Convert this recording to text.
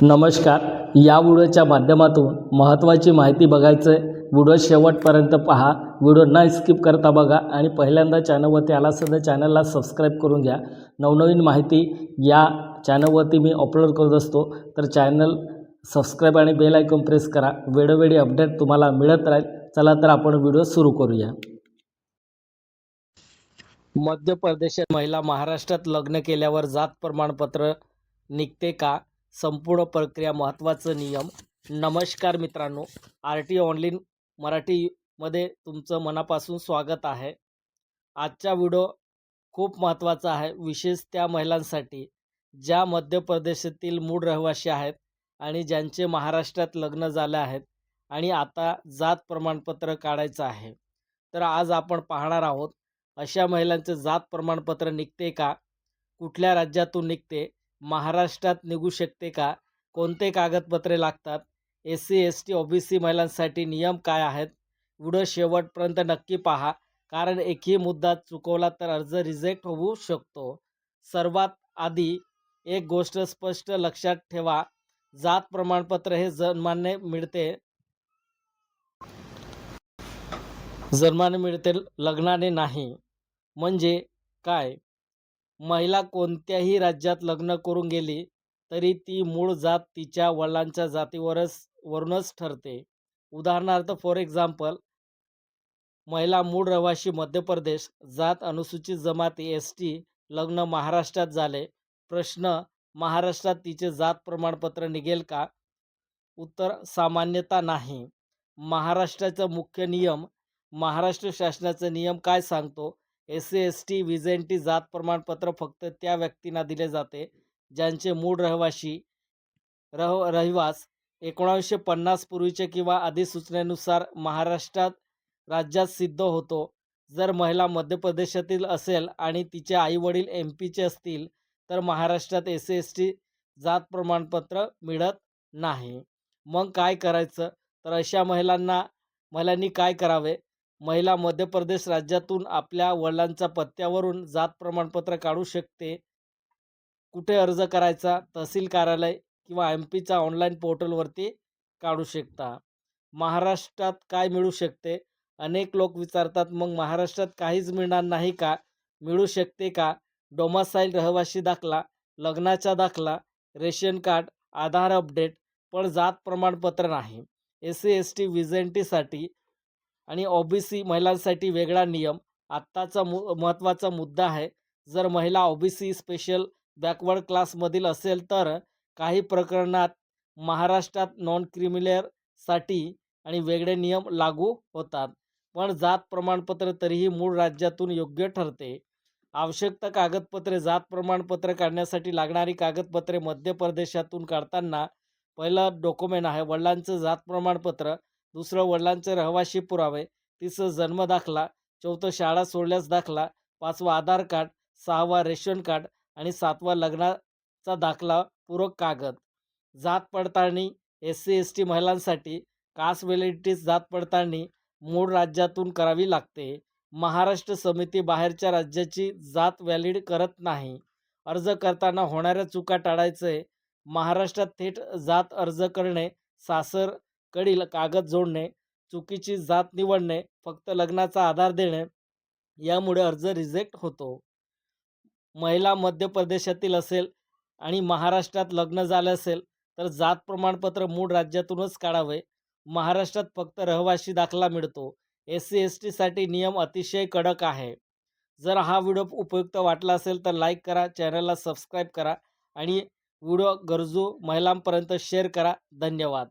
नमस्कार. या व्हिडिओच्या माध्यमातून महत्त्वाची माहिती बघायचं आहे. व्हिडिओ शेवटपर्यंत पहा. व्हिडिओ न स्किप करता बघा आणि पहिल्यांदा चॅनलवरती आला असेल तर चॅनलला सबस्क्राईब करून घ्या. नवनवीन माहिती या चॅनलवरती मी अपलोड करत असतो, तर चॅनल सबस्क्राईब आणि बेल आयकॉन प्रेस करा. वेळोवेळी अपडेट तुम्हाला मिळत राहील. चला तर आपण व्हिडिओ सुरू करूया. मध्य प्रदेशात महिला महाराष्ट्रात लग्न केल्यावर जात प्रमाणपत्र निघते का? संपूर्ण प्रक्रिया, महत्त्वाचे नियम. नमस्कार मित्रांनो, RT ऑनलाईन मराठीमध्ये तुमचं मनापासून स्वागत आहे. आजचा व्हिडिओ खूप महत्त्वाचा आहे, विशेष त्या महिलांसाठी ज्या मध्य प्रदेशातील मूळ रहिवासी आहेत आणि ज्यांचे महाराष्ट्रात लग्न झाले आहेत आणि आता जात प्रमाणपत्र काढायचं आहे. तर आज आपण पाहणार आहोत अशा महिलांचे जात प्रमाणपत्र निघते का? कुठल्या राज्यातून निघते? महाराष्ट्रात निघू शकते का? कोणते कागदपत्रे लागतात? SC ST OBC महिलांसाठी नियम काय आहेत? व्हिडिओ शेवटपर्यंत नक्की पहा, कारण एकही मुद्दा चुकवला तर अर्ज रिजेक्ट होऊ शकतो. सर्वात आधी एक गोष्ट स्पष्ट लक्षात ठेवा, जात प्रमाणपत्र हे जन्माने मिळते, लग्नाने नाही. म्हणजे काय? महिला कोणत्याही राज्यात लग्न करून गेली तरी ती मूळ जात तिच्या वडिलांच्या जातीवरूनच ठरते. उदाहरणार्थ, फॉर एक्झाम्पल, महिला मूळ रहिवासी मध्य प्रदेश, जात अनुसूचित जमाती ST, लग्न महाराष्ट्रात झाले. प्रश्न: महाराष्ट्रात तिचे जात प्रमाणपत्र निघेल का? उत्तर: सामान्यतः नाही. महाराष्ट्राचा मुख्य नियम. महाराष्ट्र शासनाचा नियम काय सांगतो? SC ST व्हिजेंटी जात प्रमाणपत्र फक्त त्या व्यक्तींना दिले जाते ज्यांचे मूळ रहिवास 1950 पूर्वीचे किंवा अधिसूचनेनुसार महाराष्ट्रात राज्यात सिद्ध होतो. जर महिला मध्य प्रदेशातील असेल आणि तिचे आई वडील MP चे असतील तर महाराष्ट्रात SC ST जात प्रमाणपत्र मिळत नाही. मग काय करायचं? तर अशा महिलांनी काय करावे? महिला मध्य प्रदेश राज्यातून आपल्या वडिलांच्या पत्त्यावरून जात प्रमाणपत्र काढू शकते. कुठे अर्ज करायचा? तहसील कार्यालय किंवा MP च्या ऑनलाईन पोर्टलवरती काढू शकता. महाराष्ट्रात काय मिळू शकते? अनेक लोक विचारतात, मग महाराष्ट्रात काहीच मिळणार नाही का? मिळू शकते का? डोमासाईल रहिवासी दाखला, लग्नाचा दाखला, रेशन कार्ड, आधार अपडेट, पण जात प्रमाणपत्र नाही. SC ST व्हिजेंटीसाठी आणि OBC महिलांसाठी वेगळा नियम. आत्ताचा महत्त्वाचा मुद्दा आहे. जर महिला OBC स्पेशल बॅकवर्ड क्लासमधील असेल तर काही प्रकरणात महाराष्ट्रात नॉन क्रिमिनलसाठी आणि वेगळे नियम लागू होतात. पण जात प्रमाणपत्र तरीही मूळ राज्यातून योग्य ठरते. आवश्यक कागदपत्रे. जात प्रमाणपत्र काढण्यासाठी लागणारी कागदपत्रे. मध्य प्रदेशातून काढताना पहिलं डॉक्युमेंट आहे वडिलांचं जात प्रमाणपत्र, दुसरं वडिलांचे रहिवासी पुरावे, तिसरं जन्म दाखला, चौथं शाळा सोडल्यास दाखला, पाचवा आधार कार्ड, सहावा रेशन कार्ड आणि सातवा लग्नाचा दाखला पूरक कागद. जात पडताळणी. SC ST महिलांसाठी कास्ट व्हॅलिडिटी जात पडताळणी मूळ राज्यातून करावी लागते. महाराष्ट्र समिती बाहेरच्या राज्याची जात व्हॅलिड करत नाही. अर्ज करताना होणाऱ्या चुका टाळायचे. महाराष्ट्रात थेट जात अर्ज करणे, सासरकडील कागद जोडणे, चुकीची जात निवडणे, फक्त लग्नाचा आधार देणे यामुळे अर्ज रिजेक्ट होतो. महिला मध्य प्रदेशातील असेल आणि महाराष्ट्रात लग्न झाले असेल तर जात प्रमाणपत्र मूळ राज्यातूनच काढावे. महाराष्ट्रात फक्त रहिवासी दाखला मिळतो. SC ST साठी नियम अतिशय कडक आहे. जर हा व्हिडिओ उपयुक्त वाटला असेल तर लाईक करा, चॅनलला सबस्क्राईब करा आणि व्हिडिओ गरजू महिलांपर्यंत शेअर करा. धन्यवाद.